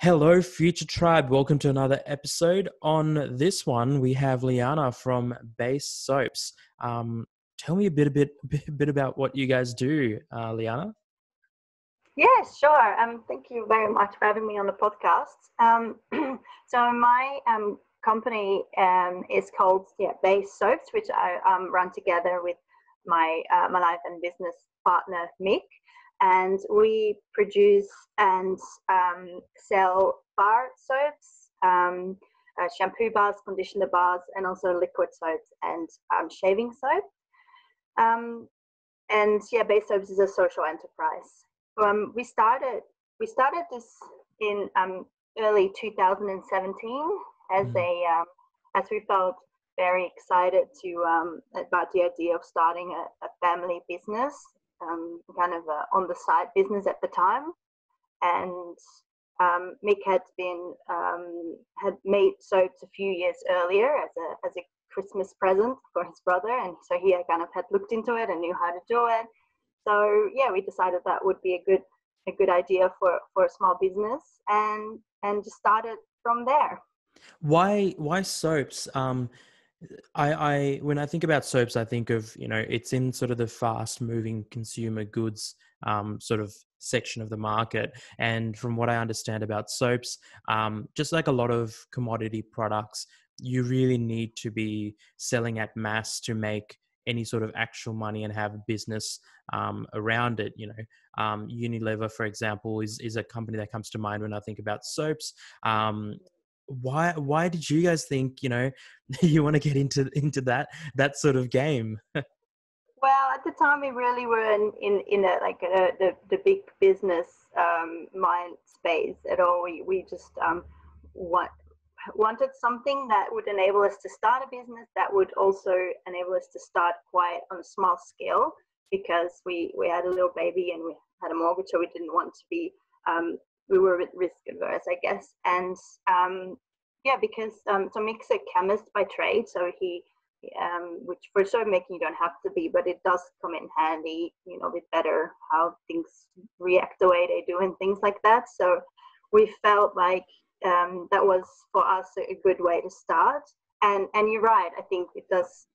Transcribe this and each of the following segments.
Hello, Future Tribe. Welcome to another episode. On this one, we have Lianne from Base Soaps. Tell me a bit about what you guys do, Lianne. Yeah, sure. Thank you very much for having me on the podcast. So my company is called Base Soaps, which I run together with my life and business partner Mick, and we produce and sell bar soaps, shampoo bars, conditioner bars, and also liquid soaps and shaving soap. Um, and Base Soaps is a social enterprise. We started this in early 2017 as as we felt very excited to about the idea of starting a family business, kind of on the side business at the time. And Mick had made soaps a few years earlier as a Christmas present for his brother, and so he kind of had looked into it and knew how to do it. So we decided that would be a good idea for a small business, and just started from there. Why soaps? I when I think about soaps, I think of, it's in sort of the fast moving consumer goods sort of section of the market. And from what I understand about soaps, just like a lot of commodity products, you really need to be selling at mass to make any sort of actual money and have a business around it. Unilever, for example, is a company that comes to mind when I think about soaps. Why did you guys think, you want to get into that sort of game? Well, at the time, we really were in the big business mind space at all. We just wanted something that would enable us to start a business that would also enable us to start quite on a small scale, because we had a little baby and we had a mortgage, so we didn't want to be we were a bit risk averse, I guess. And because so Mick's a chemist by trade, so he which for soap making you don't have to be, but it does come in handy, a bit better how things react the way they do and things like that. So we felt like that was for us a good way to start. And you're right, I think it does.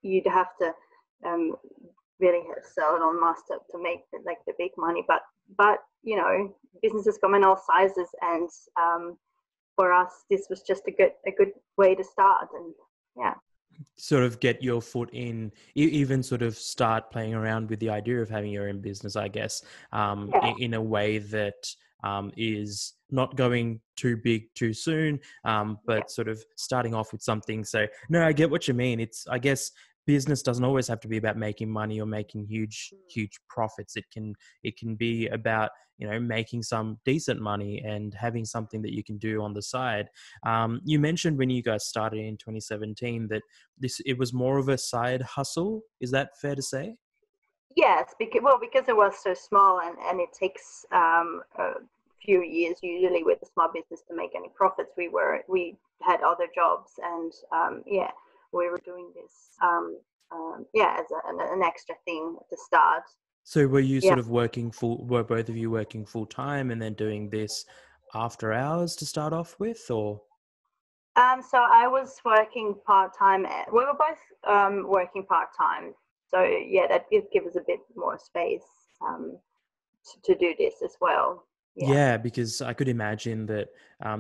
You'd have to really sell it on mass to make the big money. But businesses come in all sizes, and for us, this was just a good way to start. And sort of get your foot in, even sort of start playing around with the idea of having your own business, I guess, in a way that is not going too big too soon, but sort of starting off with something. So no, I get what you mean. It's, I guess, business doesn't always have to be about making money or making huge profits. It can be about, making some decent money and having something that you can do on the side. You mentioned when you guys started in 2017 that it was more of a side hustle. Is that fair to say? Yes, because it was so small, and it takes a few years usually with a small business to make any profits. We had other jobs, and we were doing this as an extra thing to start. So were you sort of were both of you working full time and then doing this after hours to start off with, or? So I was working part time. We were both working part time. So that did give us a bit more space to do this as well. Yeah, because I could imagine that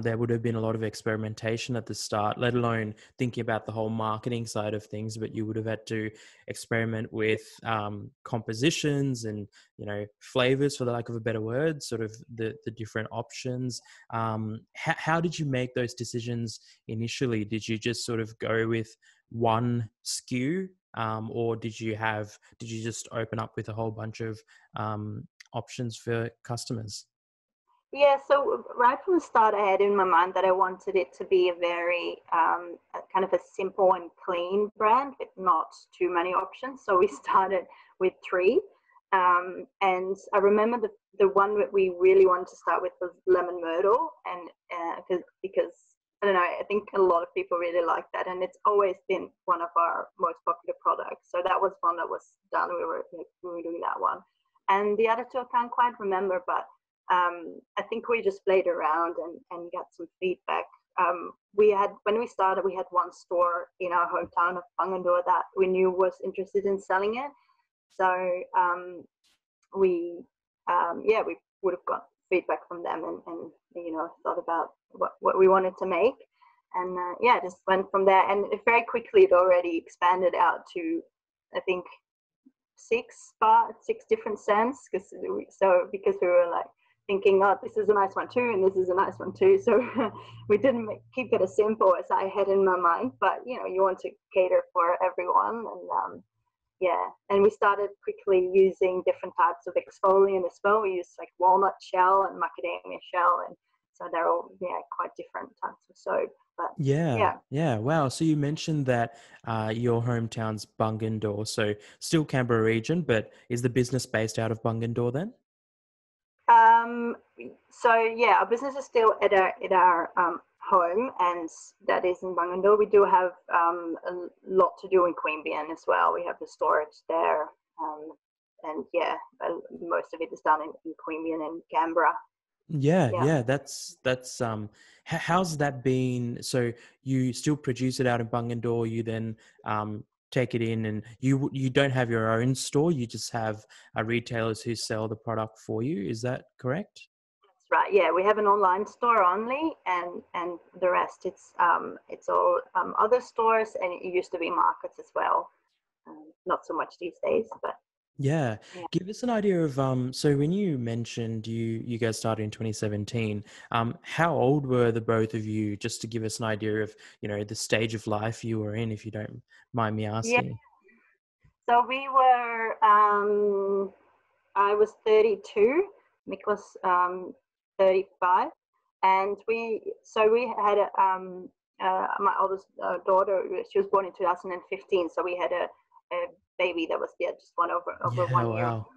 there would have been a lot of experimentation at the start, let alone thinking about the whole marketing side of things. But you would have had to experiment with compositions and, flavors, for the lack of a better word, sort of the different options. How did you make those decisions initially? Did you just sort of go with one SKU, or did you just open up with a whole bunch of options for customers? Yeah, so right from the start, I had in my mind that I wanted it to be a very kind of a simple and clean brand with not too many options. So we started with 3. And I remember the one that we really wanted to start with was lemon myrtle, and because I don't know, I think a lot of people really like that, and it's always been one of our most popular products. So that was one that was done. We were doing that one, and the other 2 I can't quite remember, but I think we just played around and got some feedback. When we started, we had one store in our hometown of Bungendore that we knew was interested in selling it. So we would have got feedback from them and thought about what we wanted to make. And just went from there. And very quickly, it already expanded out to, I think, six different scents. Because we were like thinking, oh, this is a nice one too, and this is a nice one too. So we didn't keep it as simple as I had in my mind. But you want to cater for everyone, and we started quickly using different types of exfoliant as well. We used like walnut shell and macadamia shell, and so they're all quite different types of soap. But yeah. Wow. So you mentioned that your hometown's Bungendore, so still Canberra region, but is the business based out of Bungendore then? Our business is still at our home, and that is in Bungendore. We do have a lot to do in Queanbeyan as well. We have the storage there, most of it is done in Queanbeyan and Canberra. Yeah. That's how's that been? So you still produce it out in Bungendore, you then take it in, and you don't have your own store, you just have retailers who sell the product for you. Is that correct? That's right. Yeah, we have an online store only, and the rest it's all other stores, and it used to be markets as well. Not so much these days, but Yeah. Give us an idea of so when you mentioned you guys started in 2017, how old were the both of you, just to give us an idea of, the stage of life you were in, if you don't mind me asking? So we were I was 32, Mick was 35, and we had my oldest daughter. She was born in 2015, so we had a baby that was just over 1 year. Wow.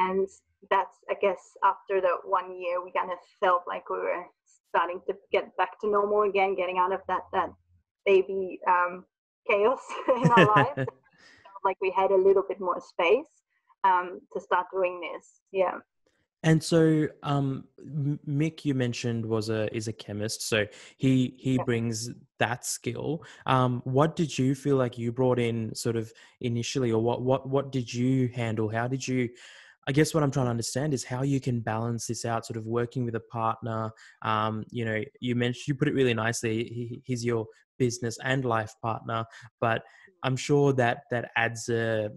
And that's, I guess, after the 1 year, we kind of felt like we were starting to get back to normal again, getting out of that baby chaos in our lives. Like we had a little bit more space to start doing this. Yeah. And so, Mick, you mentioned is a chemist, so he brings that skill. What did you feel like you brought in, sort of initially, or what did you handle? How did you? I guess what I'm trying to understand is how you can balance this out, sort of working with a partner. You put it really nicely. He's your business and life partner, but I'm sure that adds a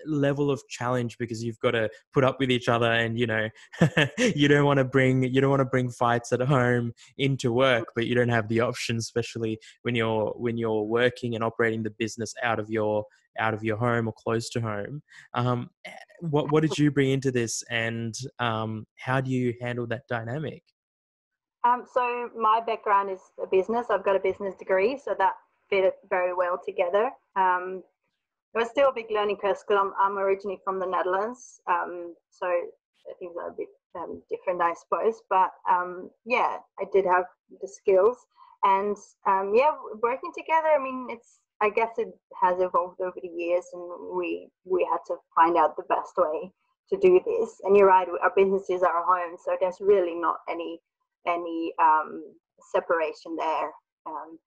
level of challenge, because you've got to put up with each other, and you don't want to bring fights at home into work, but you don't have the option, especially when you're working and operating the business out of your home or close to home. What did you bring into this, and how do you handle that dynamic? So my background is a business. I've got a business degree, so that fit very well together. It was still a big learning curve because I'm originally from the Netherlands, so things are a bit different, I suppose. But I did have the skills, and working together. I mean, I guess it has evolved over the years, and we had to find out the best way to do this. And you're right, our business is our home, so there's really not any separation there,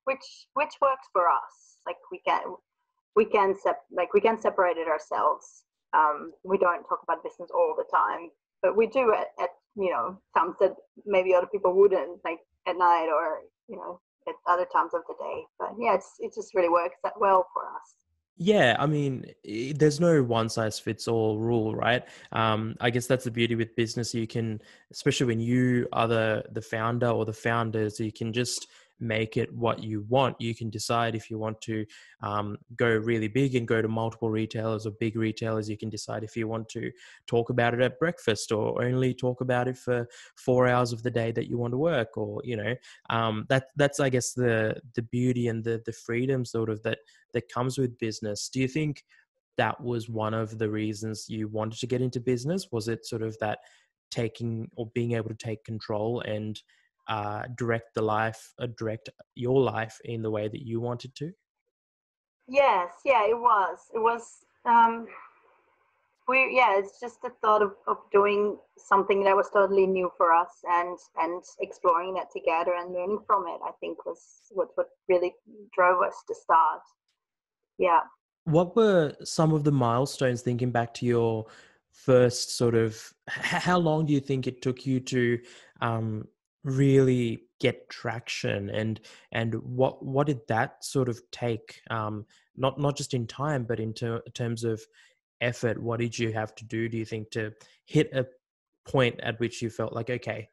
which works for us. Like we can separate it ourselves. We don't talk about business all the time, but we do it at times that maybe other people wouldn't, like at night or at other times of the day. But it just really works that well for us. Yeah, I mean, there's no one size fits all rule, right? I guess that's the beauty with business. You can, especially when you are the founder or the founders, you can just make it what you want. You can decide if you want to go really big and go to multiple retailers or big retailers. You can decide if you want to talk about it at breakfast, or only talk about it for 4 hours of the day that you want to work, or that's I guess the beauty and the freedom sort of that comes with business. Do you think that was one of the reasons you wanted to get into business? Was it sort of that taking, or being able to take control and direct your life in the way that you wanted to? Yes, it was. It's just the thought of doing something that was totally new for us, and exploring that together and learning from it, I think was what really drove us to start. Yeah. What were some of the milestones, thinking back to your first sort of, how long do you think it took you to really get traction, and what did that sort of take, not just in time, but in terms of effort? What did you have to do you think, to hit a point at which you felt like, okay,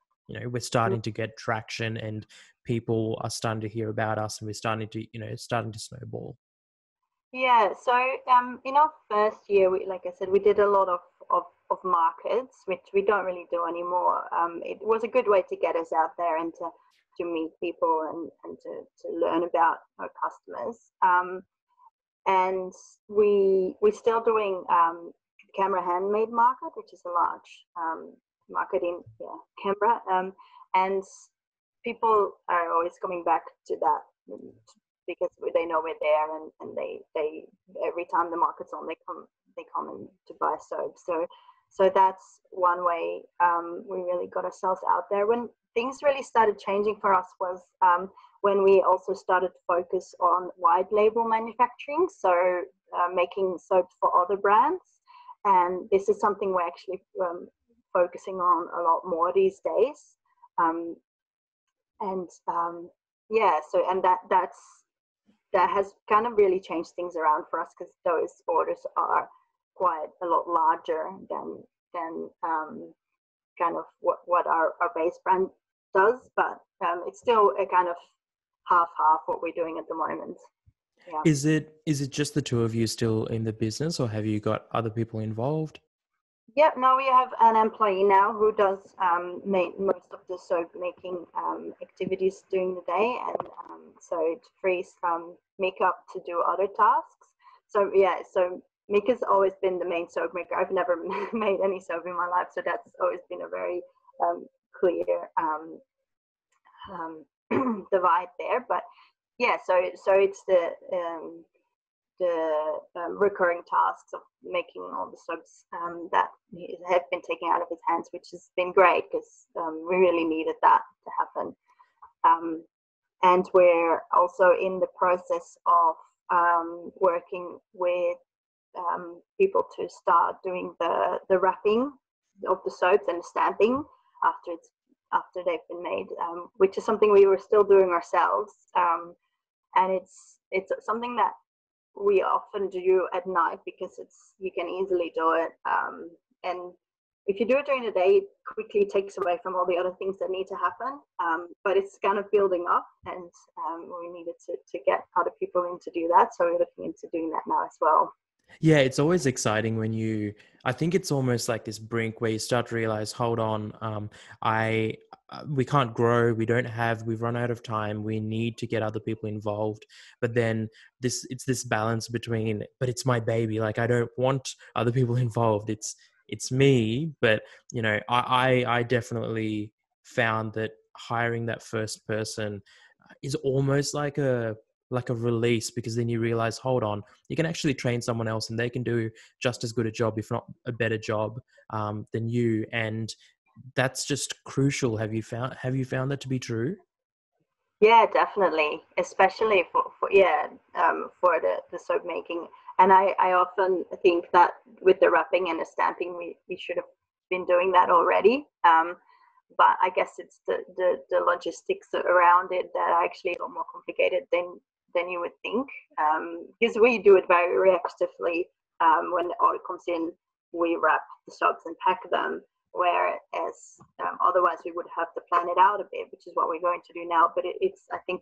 we're starting to get traction and people are starting to hear about us and we're starting to, starting to snowball? Yeah, so in our first year, like I said, we did a lot of markets, which we don't really do anymore. It was a good way to get us out there and to meet people, and to learn about our customers. And we're still doing Canberra Handmade Market, which is a large market in Canberra, and people are always coming back to that, because they know we're there, and they every time the market's on, they come in to buy soap. So that's one way we really got ourselves out there. When things really started changing for us was when we also started to focus on wide label manufacturing, so making soaps for other brands. And this is something we're actually focusing on a lot more these days. That has kind of really changed things around for us, because those orders are quite a lot larger than kind of what our base brand does, but it's still a kind of half what we're doing at the moment. Yeah. Is it just the two of you still in the business, or have you got other people involved? Yeah, no, we have an employee now who does make most of the soap making activities during the day, and so it frees Mick up to do other tasks. So Mick has always been the main soap maker. I've never made any soap in my life, so that's always been a very clear divide there. But yeah, so it's the recurring tasks of making all the soaps that have been taken out of his hands, which has been great, because we really needed that to happen. And we're also in the process of working with people to start doing the wrapping of the soaps and the stamping after they've been made, which is something we were still doing ourselves. And it's something that we often do at night, because you can easily do it, and if you do it during the day, it quickly takes away from all the other things that need to happen, but it's kind of building up, and we needed to get other people in to do that, so we're looking into doing that now as well. Yeah, it's always exciting when I think it's almost like this brink where you start to realize, hold on, we can't grow, we've run out of time, we need to get other people involved. But then it's this balance between, but it's my baby, like I don't want other people involved. It's me, but I definitely found that hiring that first person is almost like a release, because then you realize, hold on, you can actually train someone else and they can do just as good a job, if not a better job, than you. And that's just crucial. Have you found that to be true? Yeah, definitely, especially for the soap making. And I often think that with the wrapping and the stamping, we should have been doing that already. But I guess it's the logistics around it that are actually a lot more complicated than you would think, because we do it very reactively. When the order comes in, we wrap the soaps and pack them, whereas otherwise we would have to plan it out a bit, which is what we're going to do now. But it's I think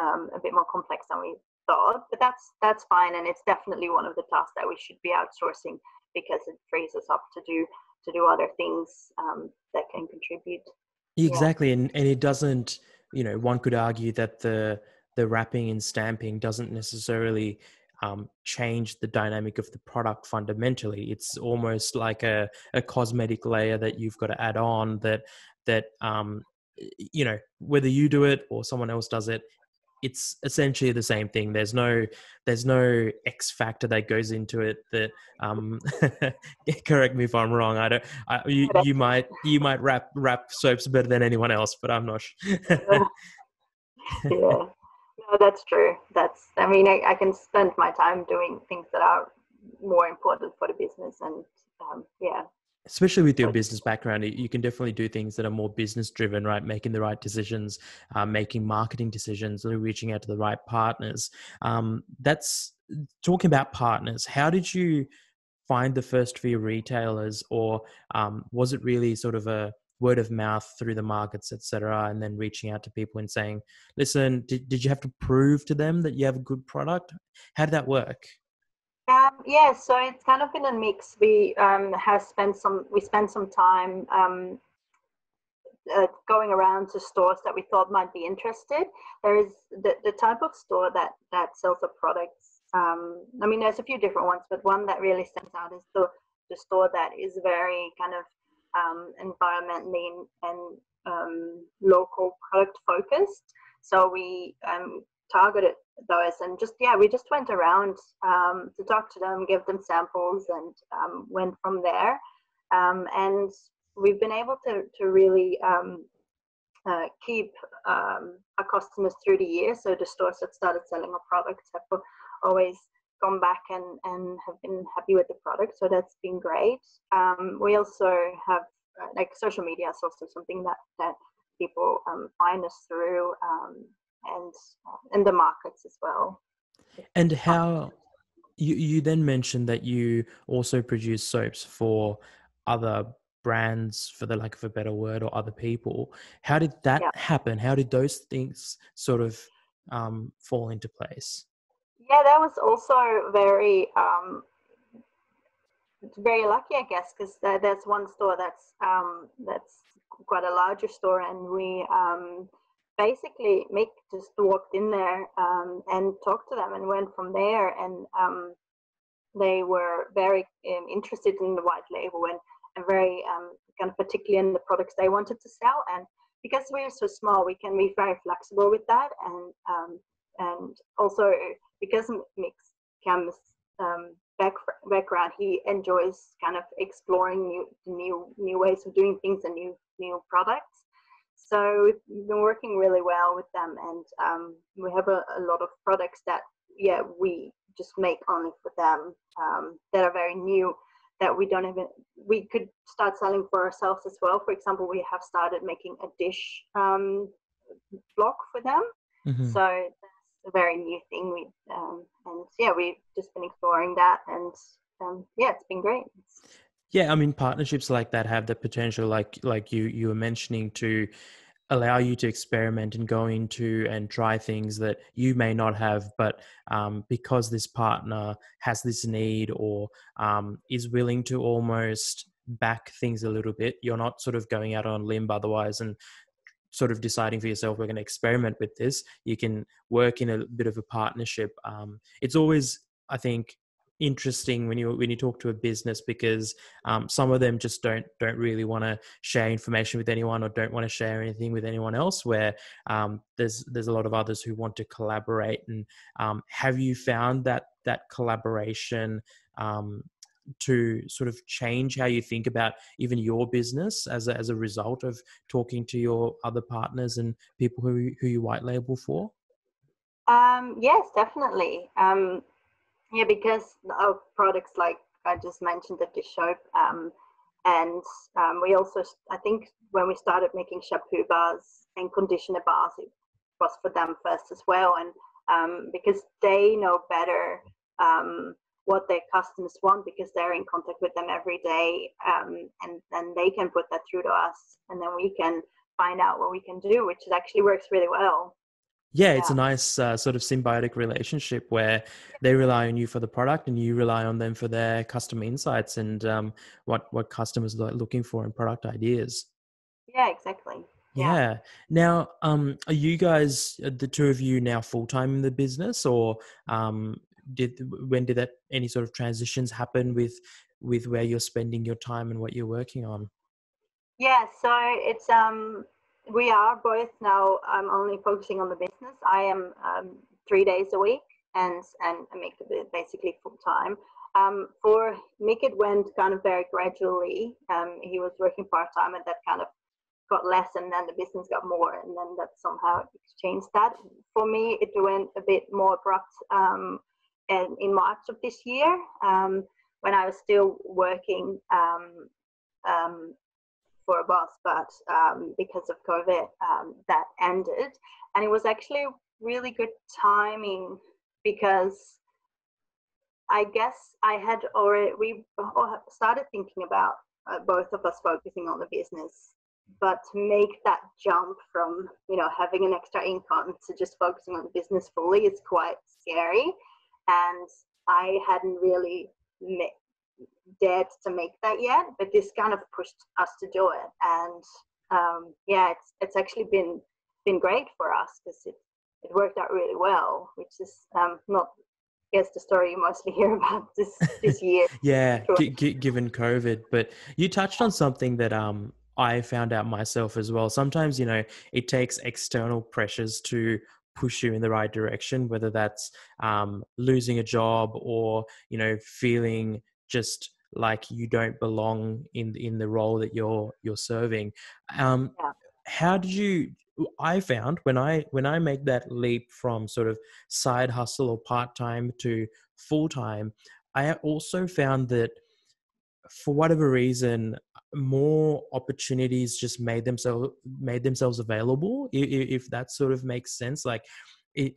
a bit more complex than we thought, but that's fine, and it's definitely one of the tasks that we should be outsourcing, because it frees us up to do other things that can contribute. Exactly. And it doesn't, one could argue that the wrapping and stamping doesn't necessarily change the dynamic of the product fundamentally. It's almost like a cosmetic layer that you've got to add on, that whether you do it or someone else does it, it's essentially the same thing. There's no X factor that goes into it that correct me if I'm wrong. You might wrap soaps better than anyone else, but I'm not sure. Yeah, no, that's true. I mean, I can spend my time doing things that are more important for the business, and yeah. Especially with your business background, you can definitely do things that are more business driven, right? Making the right decisions, making marketing decisions, or reaching out to the right partners. That's talking about partners. How did you find the first few retailers, or was it really sort of a word of mouth through the markets, etc., and then reaching out to people and saying, listen, did you have to prove to them that you have a good product? How did that work? Yeah, so it's kind of been a mix. We spent some time going around to stores that we thought might be interested. There is the type of store that sells the products. I mean, there's a few different ones, but one that really stands out is the store that is very kind of environmentally and local product focused. So we targeted those, and we just went around to talk to them, give them samples, and went from there. And we've been able to really keep our customers through the year. So the stores that started selling our products have always gone back and have been happy with the product. So that's been great. We also have like social media is also something that people find us through, and in the markets as well. And how you then mentioned that you also produce soaps for other brands, for the lack of a better word, or other people. How did that happen? How did those things sort of fall into place? Yeah, that was also very lucky, I guess, because there's one store that's quite a larger store, and we basically Mick just walked in there and talked to them and went from there, and they were very interested in the white label, and very kind of particularly in the products they wanted to sell. And because we're so small, we can be very flexible with that, and also because Mick's comes background, he enjoys kind of exploring new ways of doing things and new products. So we've been working really well with them, and we have a lot of products that we just make only for them, that are very new, that we could start selling for ourselves as well. For example, we have started making a dish block for them. Mm-hmm. So that's a very new thing. We've just been exploring that, and it's been great. Yeah, I mean, partnerships like that have the potential, like you were mentioning, to allow you to experiment and go into and try things that you may not have, but because this partner has this need, or is willing to almost back things a little bit, you're not sort of going out on a limb otherwise and sort of deciding for yourself, we're going to experiment with this. You can work in a bit of a partnership. It's always, I think, interesting when you talk to a business, because some of them just don't really want to share information with anyone, or don't want to share anything with anyone else, where there's a lot of others who want to collaborate. And have you found that collaboration to sort of change how you think about even your business as a result of talking to your other partners and people who you white label for? Yes, definitely. Because of products like I just mentioned, the dish soap, and we also, I think when we started making shampoo bars and conditioner bars, it was for them first as well, and because they know better what their customers want, because they're in contact with them every day, and then they can put that through to us, and then we can find out what we can do, which actually works really well. Yeah, it's a nice sort of symbiotic relationship where they rely on you for the product and you rely on them for their customer insights and what customers are looking for in product ideas. Yeah, exactly. Yeah. Now, are you guys, the two of you, now full-time in the business, or when did that any sort of transitions happen with where you're spending your time and what you're working on? Yeah, so it's we are both now. I'm only focusing on the business. I am 3 days a week, and Mick basically full time. For Mick, it went kind of very gradually. He was working part time, and that kind of got less, and then the business got more, and then that somehow exchanged that. For me, it went a bit more abrupt and in March of this year, when I was still working for a boss, but because of COVID, that ended. And it was actually really good timing, because I guess we started thinking about both of us focusing on the business, but to make that jump from, having an extra income to just focusing on the business fully is quite scary. And I hadn't really dared to make that yet, but this kind of pushed us to do it. And it's actually been great for us, because it worked out really well, which is not, I guess, the story you mostly hear about this year. Yeah, given COVID. But you touched on something that I found out myself as well. Sometimes, it takes external pressures to push you in the right direction, whether that's losing a job or, feeling just like you don't belong in the role that you're serving. How did you? I found when I make that leap from sort of side hustle or part time to full time, I also found that for whatever reason, more opportunities just made themselves available. If that sort of makes sense, like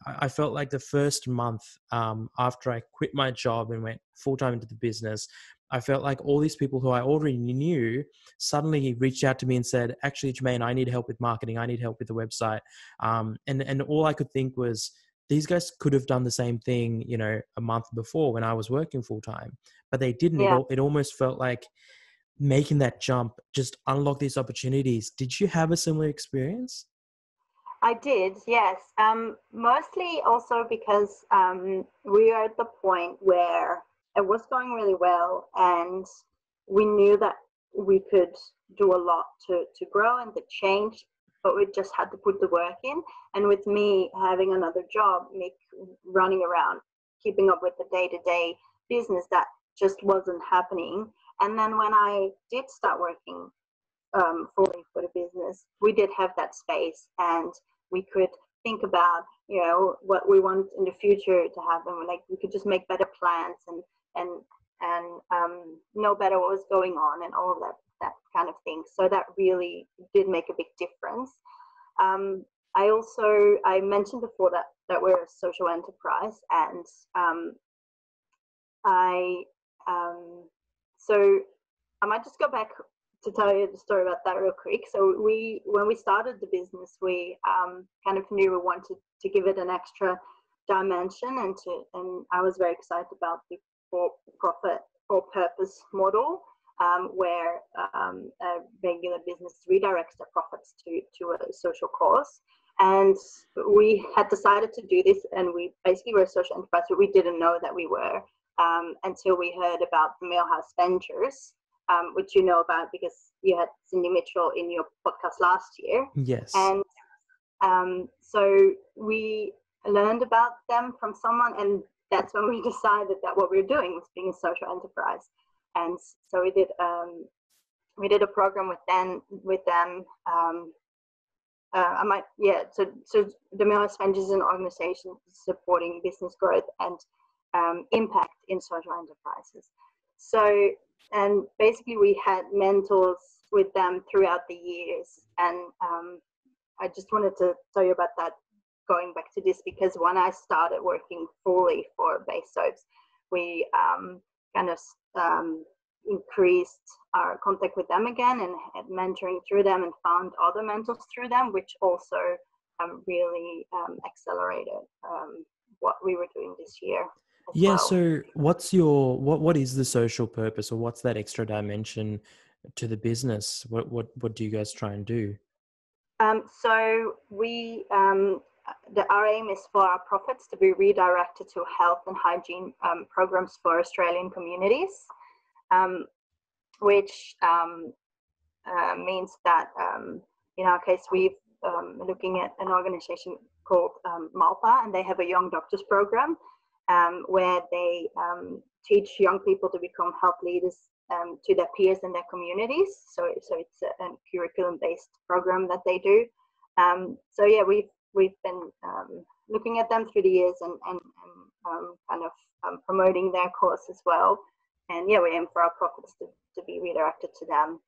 I felt like the first month after I quit my job and went full time into the business, I felt like all these people who I already knew suddenly reached out to me and said, "Actually, Jermaine, I need help with marketing. I need help with the website." And all I could think was, these guys could have done the same thing, a month before when I was working full time, but they didn't. Yeah. It almost felt like making that jump just unlocked these opportunities. Did you have a similar experience? I did, yes. Mostly also because we are at the point where it was going really well, and we knew that we could do a lot to grow and to change, but we just had to put the work in. And with me having another job, Mick running around, keeping up with the day-to-day business, that just wasn't happening. And then when I did start working fully for the business, we did have that space, and we could think about, what we want in the future to happen. Like, we could just make better plans and know better what was going on and all of that kind of thing. So that really did make a big difference. I mentioned before that we're a social enterprise, and so I might just go back to tell you the story about that real quick. So when we started the business, we kind of knew we wanted to give it an extra dimension, and I was very excited about the for-profit or purpose model, where a regular business redirects their profits to a social cause. And we had decided to do this, and we basically were a social enterprise, but we didn't know that we were until we heard about the Millhouse Ventures, which you know about because you had Cindy Mitchell in your podcast last year. Yes. And so we learned about them from someone, and that's when we decided that what we were doing was being a social enterprise. And so we did a program with them. So the Millhouse Ventures is an organization supporting business growth and impact in social enterprises. So, and basically we had mentors with them throughout the years. And I just wanted to tell you about that, going back to this, because when I started working fully for Base Soaps, we kind of increased our contact with them again and had mentoring through them, and found other mentors through them, which also really accelerated what we were doing this year. Yeah. Well. So what is the social purpose, or what's that extra dimension to the business? What do you guys try and do? So we, our aim is for our profits to be redirected to health and hygiene programs for Australian communities, which means that in our case, we've looking at an organization called Malpa, and they have a young doctors program where they teach young people to become health leaders to their peers and their communities. So it's a curriculum-based program that they do. So yeah, we've been looking at them through the years and kind of promoting their course as well. And yeah, we aim for our profits to be redirected to them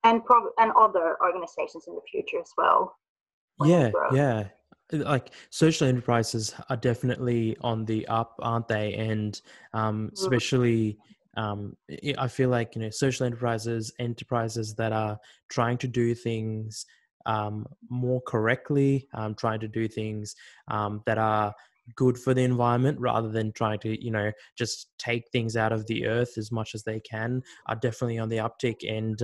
and other organizations in the future as well. Yeah. Like social enterprises are definitely on the up, aren't they? And especially, I feel like, social enterprises that are trying to do things more correctly, trying to do things that are good for the environment rather than trying to, just take things out of the earth as much as they can, are definitely on the uptick. And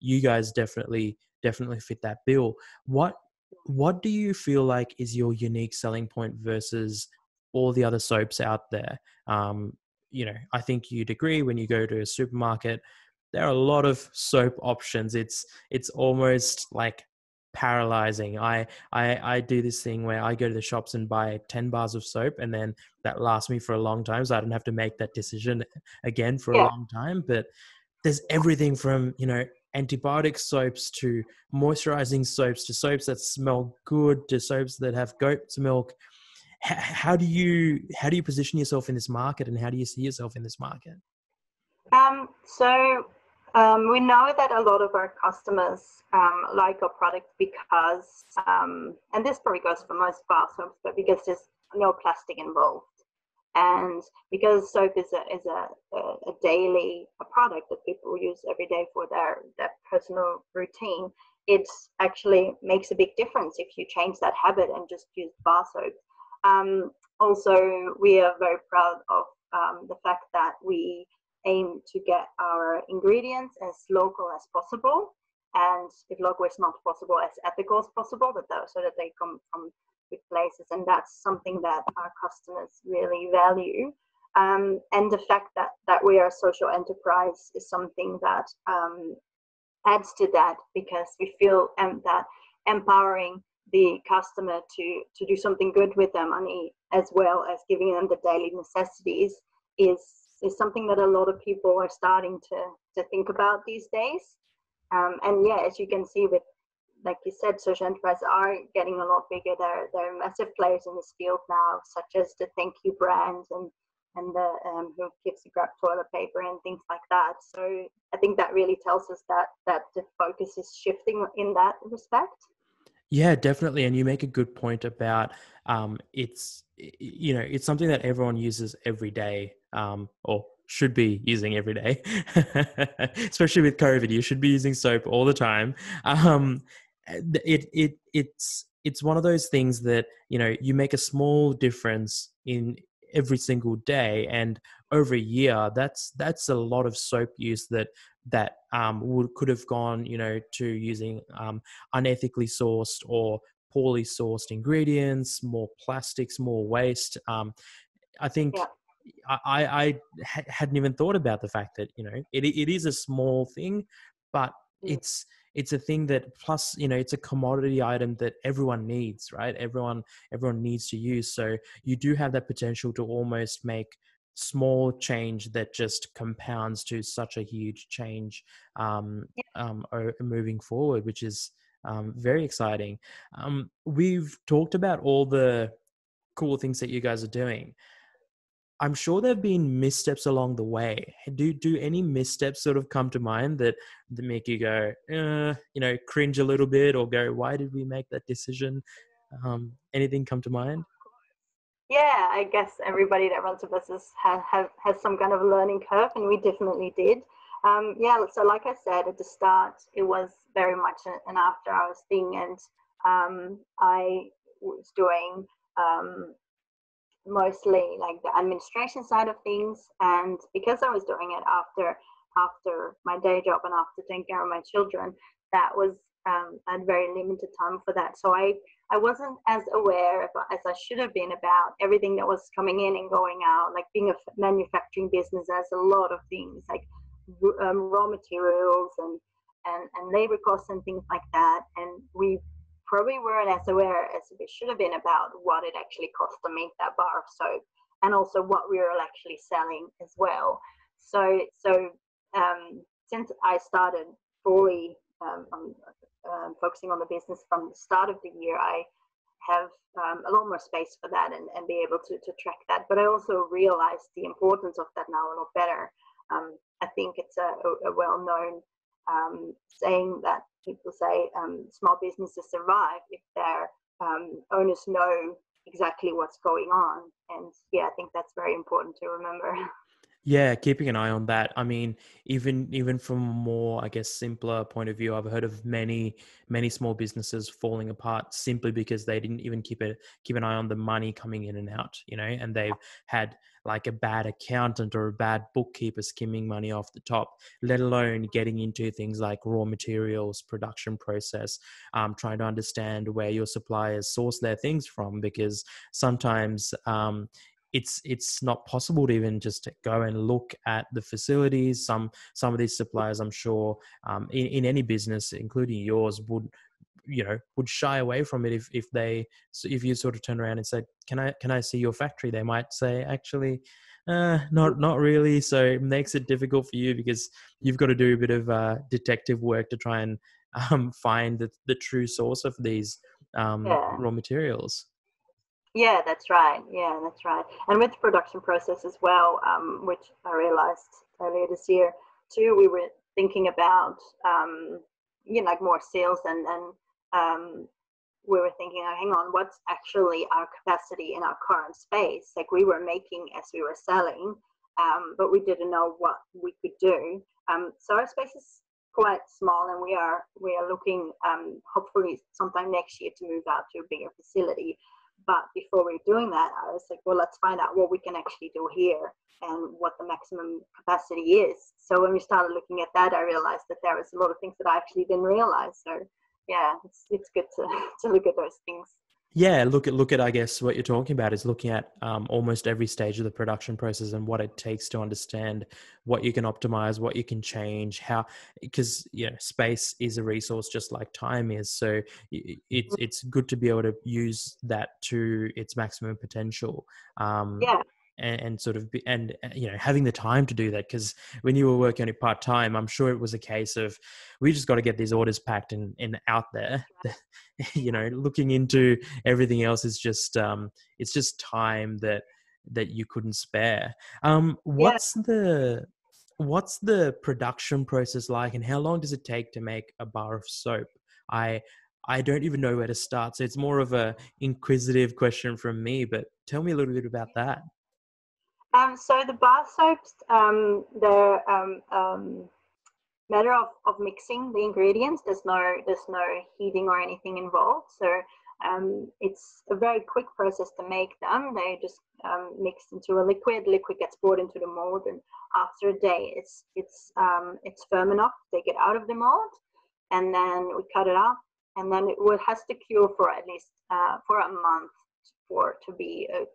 you guys definitely fit that bill. What do you feel like is your unique selling point versus all the other soaps out there? I think you'd agree when you go to a supermarket, there are a lot of soap options. It's almost like paralyzing. I do this thing where I go to the shops and buy 10 bars of soap, and then that lasts me for a long time, so I don't have to make that decision again for a long time. But there's everything from, antibiotic soaps to moisturizing soaps to soaps that smell good to soaps that have goat's milk. How do you position yourself in this market, and how do you see yourself in this market? We know that a lot of our customers like our product because, and this probably goes for most bar soaps, but because there's no plastic involved. And because soap is a daily product that people use every day for their personal routine, it actually makes a big difference if you change that habit and just use bar soap. Also, we are very proud of the fact that we aim to get our ingredients as local as possible, and if local is not possible, as ethical as possible, so that they come from good places, and that's something that our customers really value. And the fact that we are a social enterprise is something that adds to that, because we feel that empowering the customer to do something good with their money, as well as giving them the daily necessities, is something that a lot of people are starting to think about these days. And yeah, as you can see, with, like you said, social enterprises are getting a lot bigger. There are massive players in this field now, such as the Thank You brand and the who gives you grab toilet paper and things like that. So I think that really tells us that the focus is shifting in that respect. Yeah, definitely. And you make a good point about it's something that everyone uses every day, or should be using every day, especially with COVID. You should be using soap all the time. It's one of those things that, you make a small difference in every single day, and over a year, that's a lot of soap use that could have gone, to using unethically sourced or poorly sourced ingredients, more plastics, more waste. I think I hadn't even thought about the fact that, it is a small thing, but it's a thing that, plus, it's a commodity item that everyone needs, right? Everyone needs to use. So you do have that potential to almost make small change that just compounds to such a huge change moving forward, which is very exciting. We've talked about all the cool things that you guys are doing. I'm sure there have been missteps along the way. Do any missteps sort of come to mind that make you go, cringe a little bit, or go, why did we make that decision? Anything come to mind? Yeah, I guess everybody that runs a business has some kind of learning curve, and we definitely did. So like I said at the start, it was very much an after-hours thing, and I was doing mostly like the administration side of things, and because I was doing it after my day job and after taking care of my children, that was I had very limited time for that. So I wasn't as aware as I should have been about everything that was coming in and going out. Like, being a manufacturing business, there's a lot of things like raw materials and labor costs and things like that. And we probably weren't as aware as we should have been about what it actually cost to make that bar of soap, and also what we were actually selling as well. So since I started fully focusing on the business from the start of the year, I have a lot more space for that and be able to track that. But I also realized the importance of that now a lot better. I think it's a well-known saying that people say small businesses survive if their owners know exactly what's going on. And yeah, I think that's very important to remember. Yeah, keeping an eye on that. I mean, even from a more, I guess, simpler point of view, I've heard of many small businesses falling apart simply because they didn't even keep an eye on the money coming in and out, and they've had like a bad accountant or a bad bookkeeper skimming money off the top, let alone getting into things like raw materials, production process, trying to understand where your suppliers source their things from, because sometimes it's not possible to even just go and look at the facilities. Some of these suppliers, I'm sure, in any business, including yours, would shy away from it if you sort of turn around and say, can I see your factory? They might say, actually, not really. So it makes it difficult for you because you've got to do a bit of detective work to try and find the true source of these Yeah. raw materials. Yeah, that's right. Yeah, that's right. And with production process as well, which I realized earlier this year too, we were thinking about, like more sales and we were thinking, oh, hang on, what's actually our capacity in our current space? Like we were making as we were selling, but we didn't know what we could do. So our space is quite small, and we are looking hopefully sometime next year to move out to a bigger facility. But before we were doing that, I was like, well, let's find out what we can actually do here and what the maximum capacity is. So when we started looking at that, I realized that there was a lot of things that I actually didn't realize. So yeah, it's good to look at those things. Yeah, look at I guess what you're talking about is looking at almost every stage of the production process and what it takes to understand what you can optimize, what you can change, how, because space is a resource just like time is. So it's good to be able to use that to its maximum potential. Yeah. And sort of having the time to do that, because when you were working on it part-time, I'm sure it was a case of we just got to get these orders packed and out there. Looking into everything else is just it's just time that you couldn't spare. Yeah. What's the production process like, and how long does it take to make a bar of soap? I don't even know where to start, so it's more of a inquisitive question from me, but tell me a little bit about that. So the bar soaps, they're matter of mixing the ingredients. There's no heating or anything involved. So it's a very quick process to make them. They just mix into a liquid. Liquid gets poured into the mold, and after a day, it's firm enough to take it out of the mold, and then we cut it up, and then it has to cure for at least for a month to be a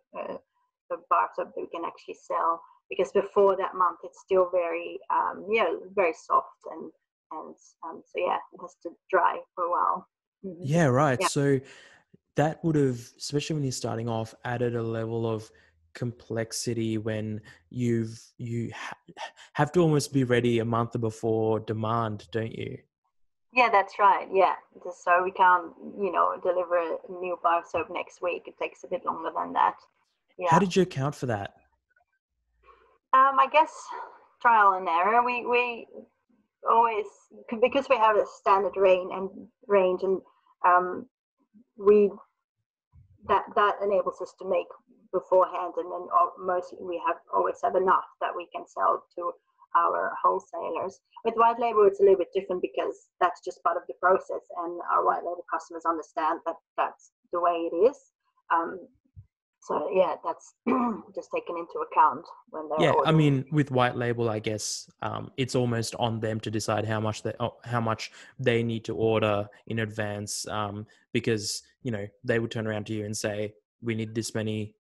bar soap that we can actually sell, because before that month it's still very very soft and so yeah, it has to dry for a while. Mm-hmm. Yeah, right. Yeah. So that would have, especially when you're starting off, added a level of complexity when you have to almost be ready a month before demand, don't you? Yeah, that's right. Yeah, just so we can't deliver a new bar soap next week. It takes a bit longer than that. How Yeah. did you account for that? I guess trial and error. We always, because we have a standard range and we that enables us to make beforehand, and then mostly we always have enough that we can sell to our wholesalers. With white label, it's a little bit different because that's just part of the process, and our white label customers understand that that's the way it is. So yeah, that's just taken into account when they're Yeah, I ordering. mean, with white label, I guess it's almost on them to decide how much they need to order in advance, because they would turn around to you and say, "We need this many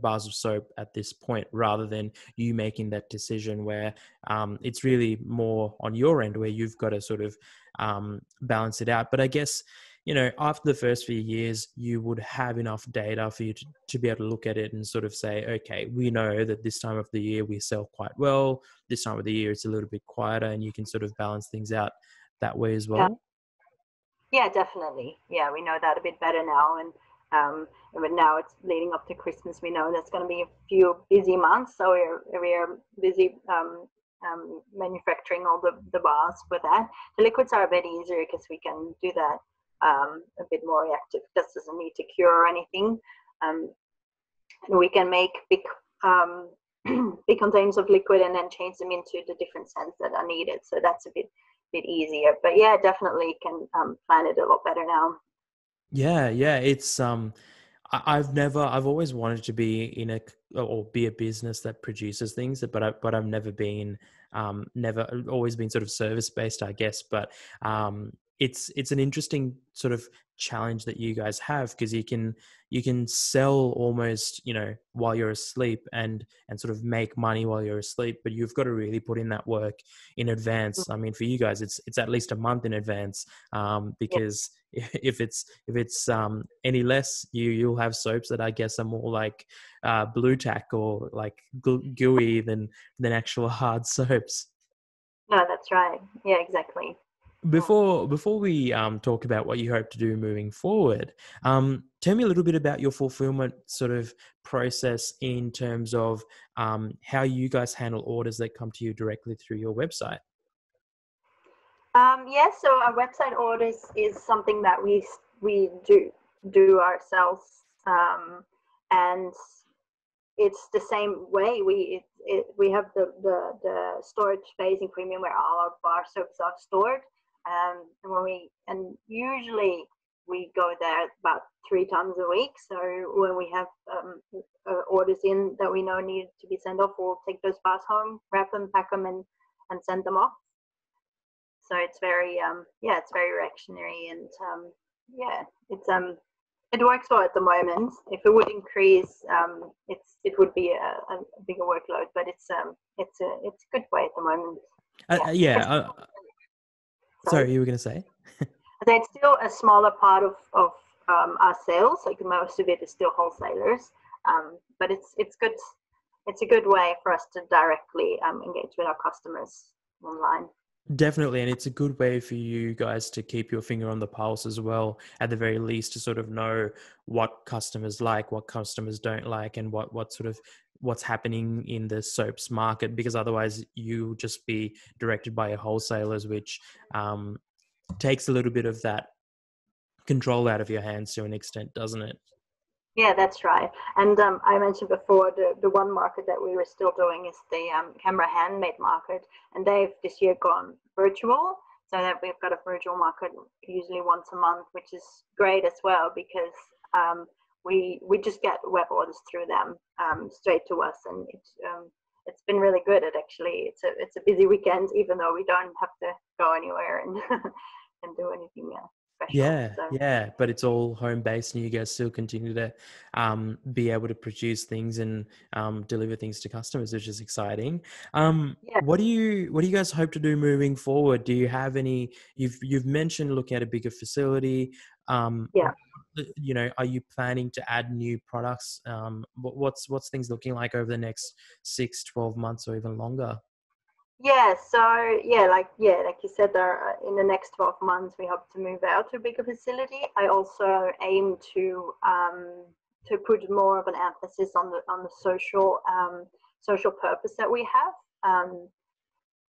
bars of soap at this point, rather than you making that decision where it's really more on your end where you've got to sort of balance it out. But I guess, after the first few years, you would have enough data for you to be able to look at it and sort of say, okay, we know that this time of the year we sell quite well. This time of the year it's a little bit quieter, and you can sort of balance things out that way as well. Yeah, definitely. Yeah, we know that a bit better now. But now it's leading up to Christmas. We know there's going to be a few busy months, so we're busy manufacturing all the bars for that. The liquids are a bit easier because we can do that a bit more reactive. This doesn't need to cure or anything. And we can make big big containers of liquid and then change them into the different scents that are needed. So that's a bit easier. But yeah, definitely can plan it a lot better now. Yeah, it's I've always wanted to be in or be a business that produces things, but I've never been always been sort of service based, I guess. But it's an interesting sort of challenge that you guys have, because you can sell almost while you're asleep and sort of make money while you're asleep, but you've got to really put in that work in advance. I mean, for you guys it's at least a month in advance, because if it's any less, you'll have soaps that I guess are more like blue tack or like gooey than actual hard soaps. No, that's right. Yeah, exactly. Before we talk about what you hope to do moving forward, tell me a little bit about your fulfillment sort of process in terms of how you guys handle orders that come to you directly through your website. Yeah, so our website orders is something that we do ourselves, and it's the same way. We have the storage space in Premium where all our bar soaps are stored, and usually we go there about 3 times a week. So when we have orders in that we know need to be sent off, we'll take those bars home, wrap them, pack them, and send them off. So it's very it's very reactionary, and it works well at the moment. If it would increase, it would be a bigger workload, but it's a good way at the moment. Sorry, you were going to say? It's still a smaller part of our sales. Like most of it is still wholesalers, but it's good. It's a good way for us to directly engage with our customers online. Definitely, and it's a good way for you guys to keep your finger on the pulse as well, at the very least, to sort of know what customers like, what customers don't like, and what's happening in the soaps market, because otherwise you'll just be directed by your wholesalers, which takes a little bit of that control out of your hands to an extent, doesn't it? Yeah, that's right. And I mentioned before the one market that we were still doing is the Canberra handmade market, and they've this year gone virtual, so that we've got a virtual market usually once a month, which is great as well, because we just get web orders through them straight to us, and it's been really good. It's a busy weekend, even though we don't have to go anywhere and and do anything else. Yeah, but it's all home based, and you guys still continue to be able to produce things and deliver things to customers, which is exciting. What do you guys hope to do moving forward? Do you have any? You've mentioned looking at a bigger facility. Are you planning to add new products? What's things looking like over the next 6-12 months or even longer? Yeah, so like you said, there in the next 12 months we hope to move out to a bigger facility. I also aim to put more of an emphasis on the social purpose that we have.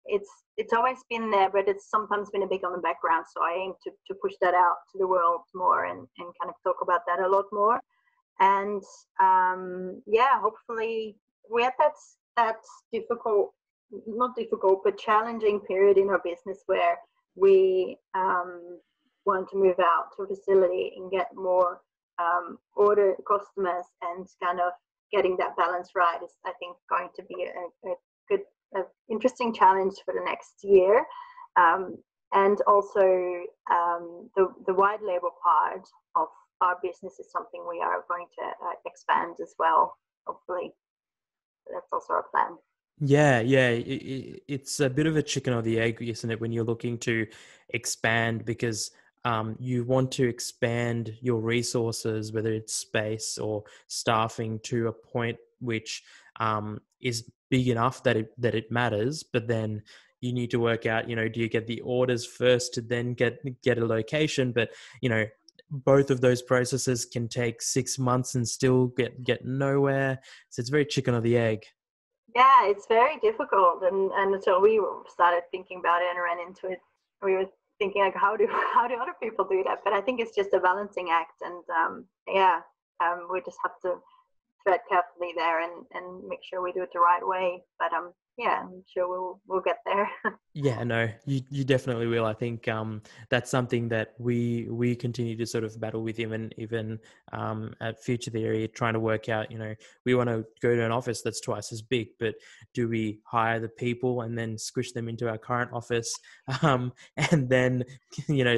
It's always been there, but it's sometimes been a bit on the background. So I aim to push that out to the world more, and kind of talk about that a lot more. And hopefully we had that difficult, not difficult, but challenging period in our business where we want to move out to a facility and get more order customers, and kind of getting that balance right is, I think, going to be a good, interesting challenge for the next year. And also the wide label part of our business is something we are going to expand as well, hopefully. That's also our plan. Yeah, yeah. It's a bit of a chicken or the egg, isn't it, when you're looking to expand, because you want to expand your resources, whether it's space or staffing, to a point which is big enough that it matters. But then you need to work out, do you get the orders first to then get a location? But both of those processes can take 6 months and still get nowhere. So it's very chicken or the egg. Yeah, it's very difficult, and until we started thinking about it and ran into it, we were thinking like, how do other people do that? But I think it's just a balancing act, and we just have to tread carefully there and make sure we do it the right way. But yeah, I'm sure we'll get there. Yeah, no, you definitely will. I think that's something that we continue to sort of battle with, even at Future Theory, trying to work out. We want to go to an office that's twice as big, but do we hire the people and then squish them into our current office, and then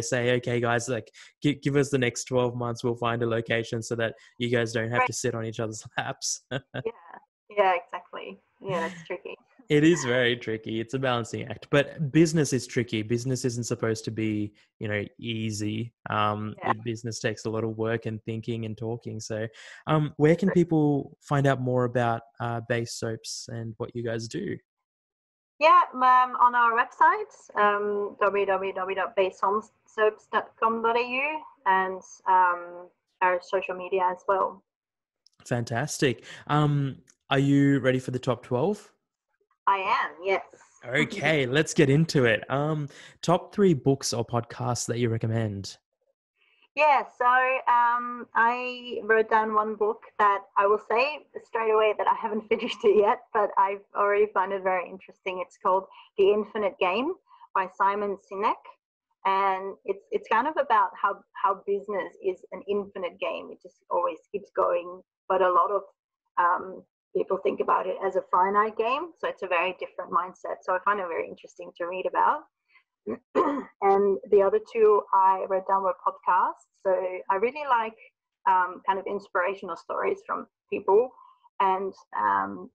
say, okay, guys, like give us the next 12 months, we'll find a location so that you guys don't have Right. to sit on each other's laps. Yeah, exactly. Yeah, that's tricky. It is very tricky. It's a balancing act, but business is tricky. Business isn't supposed to be, easy. Yeah. Business takes a lot of work and thinking and talking. So, where can people find out more about Base Soaps and what you guys do? Yeah, on our website, www.basesoaps.com.au, and our social media as well. Fantastic. Are you ready for the top 12? I am, yes. Okay, let's get into it. Top 3 books or podcasts that you recommend? Yeah, so I wrote down one book that I will say straight away that I haven't finished it yet, but I've already found it very interesting. It's called The Infinite Game by Simon Sinek. And it's kind of about how business is an infinite game. It just always keeps going, but a lot of people think about it as a finite game. So it's a very different mindset. So I find it very interesting to read about. And the other 2 I wrote down were podcasts. So I really like kind of inspirational stories from people. And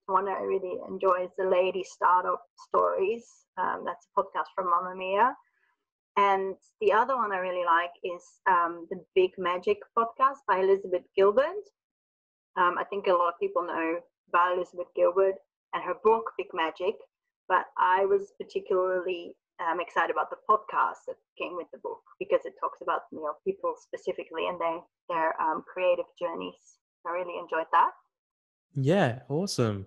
one I really enjoy is the Lady Startup Stories. That's a podcast from Mamma Mia. And the other one I really like is the Big Magic podcast by Elizabeth Gilbert. I think a lot of people know about Elizabeth Gilbert and her book, Big Magic, but I was particularly excited about the podcast that came with the book because it talks about people specifically and their creative journeys. I really enjoyed that. Yeah, awesome.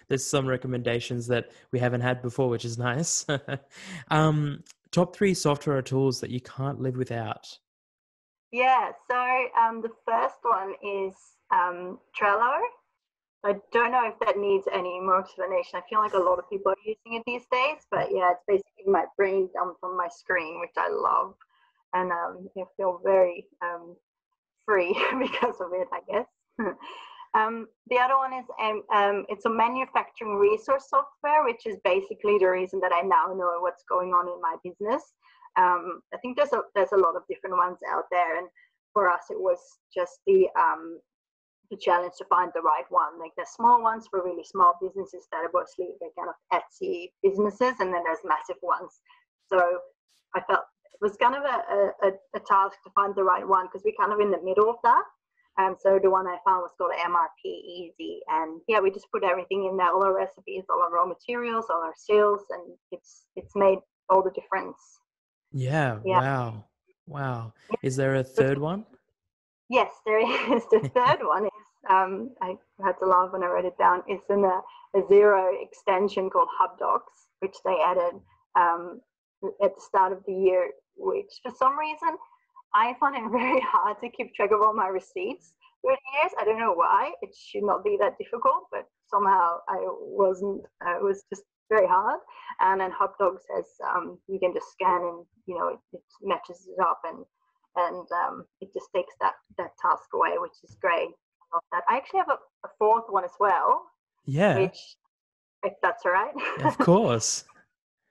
There's some recommendations that we haven't had before, which is nice. Top 3 software or tools that you can't live without. Yeah, so the first one is Trello. I don't know if that needs any more explanation. I feel like a lot of people are using it these days, but yeah, it's basically my brain dumped on my screen, which I love, and I feel very free because of it, I guess. The other one is it's a manufacturing resource software, which is basically the reason that I now know what's going on in my business. I think there's a lot of different ones out there, and for us it was just the challenge to find the right one. Like there's small ones for really small businesses that are mostly kind of Etsy businesses, and then there's massive ones. So I felt it was kind of a task to find the right one because we're kind of in the middle of that. So the one I found was called MRP Easy, and yeah, we just put everything in there, all our recipes, all our raw materials, all our sales, and it's made all the difference. Yeah. Wow. Is there a third one? Yes, there is. The third one is, I had to laugh when I wrote it down, it's in a Xero extension called HubDocs, which they added at the start of the year, which for some reason, I found it very hard to keep track of all my receipts through the years. I don't know why. It should not be that difficult, but somehow I wasn't. It was just very hard. And then HubDocs has, you can just scan and, it matches it up and it just takes that task away, which is great. I love that. I actually have a fourth one as well. Yeah. Which, if that's all right. Of course.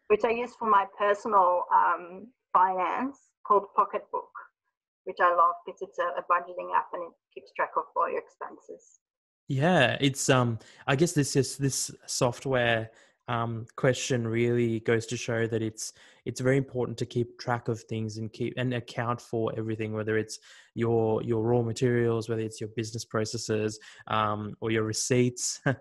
Which I use for my personal finance, called Pocketbook. which I love because it's a budgeting app and it keeps track of all your expenses. Yeah, it's I guess this software question really goes to show that it's very important to keep track of things and keep and account for everything, whether it's your raw materials, whether it's your business processes, or your receipts, Yeah,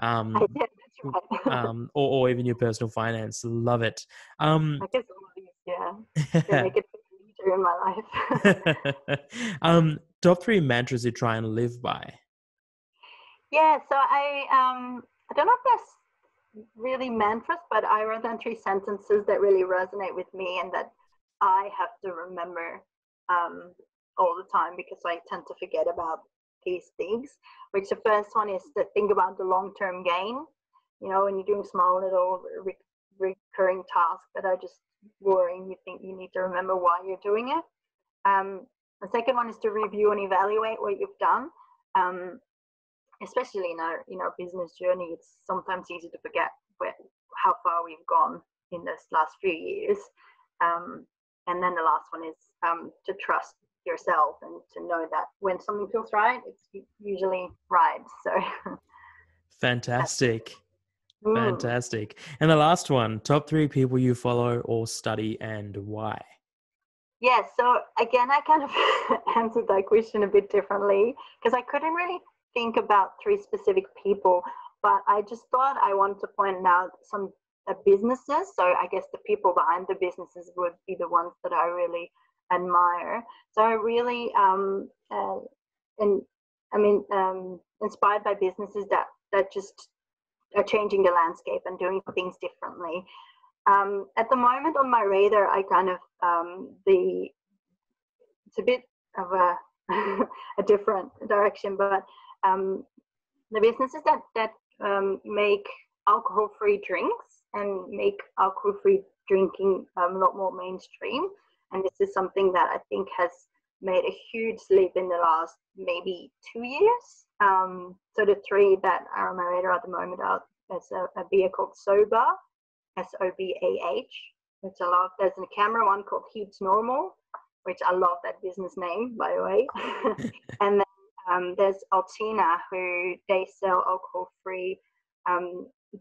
that's right. or even your personal finance. Love it. I guess all of these, yeah, they make it easier in my life. Top three mantras you try and live by. Yeah, so I don't know if that's really mantras, but I wrote down three sentences that really resonate with me and that I have to remember um, all the time because I tend to forget about these things. Which the first one is to think about the long-term gain. You know, when you're doing small little recurring tasks that are just boring, you think you need to remember why you're doing it. The second one is to review and evaluate what you've done. Especially in our business journey, it's sometimes easy to forget how far we've gone in this last few years. And then the last one is to trust yourself and to know that when something feels right, it's usually right. So Fantastic. mm. Fantastic. And the last one, top three people you follow or study and why. Yeah, so again, I kind of answered that question a bit differently because I couldn't really think about three specific people, but I just thought I wanted to point out some businesses. So I guess the people behind the businesses would be the ones that I really admire. So I really, and I mean, inspired by businesses that just are changing the landscape and doing things differently. At the moment on my radar, I kind of it's a bit of a a different direction, but the businesses that make alcohol-free drinks and make alcohol-free drinking a lot more mainstream, and this is something that I think has made a huge leap in the last maybe 2 years. So the three that are on my radar at the moment are there's a beer called Sober, Sobah, which I love. There's a Canberra one called Heaps Normal, which I love that business name, by the way. And then there's Altina, who they sell alcohol-free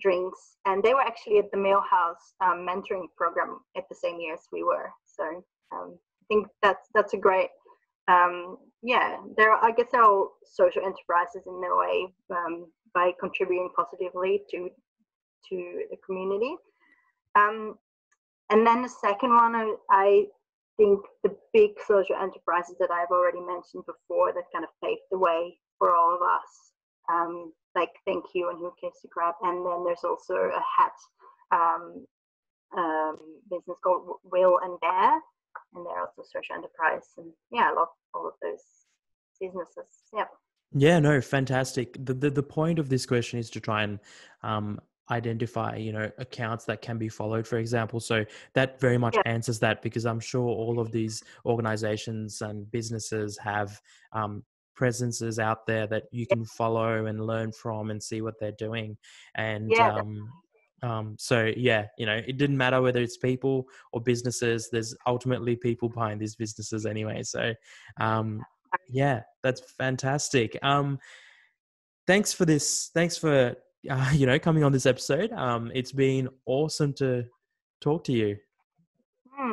drinks, and they were actually at the Millhouse mentoring program at the same year as we were. So I think that's a great. I guess they're all social enterprises in their way by contributing positively to the community. And then the second one, I think the big social enterprises that I've already mentioned before that kind of paved the way for all of us, like Thank You and Who Gives a Crap. And then there's also a hat business called Will and Bear, and they're also social enterprise. And yeah, I love all of those businesses. Yeah. Yeah, no, fantastic. The point of this question is to try and identify, accounts that can be followed, for example. So that very much answers that, because I'm sure all of these organizations and businesses have presences out there that you can follow and learn from and see what they're doing. And it didn't matter whether it's people or businesses. There's ultimately people behind these businesses anyway. So that's fantastic. Thanks for this. Thanks for coming on this episode. It's been awesome to talk to you.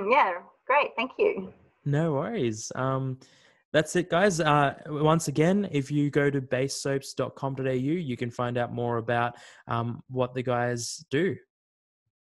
Yeah, great. Thank you. No worries. That's it, guys. Once again, if you go to basesoaps.com.au, you can find out more about what the guys do.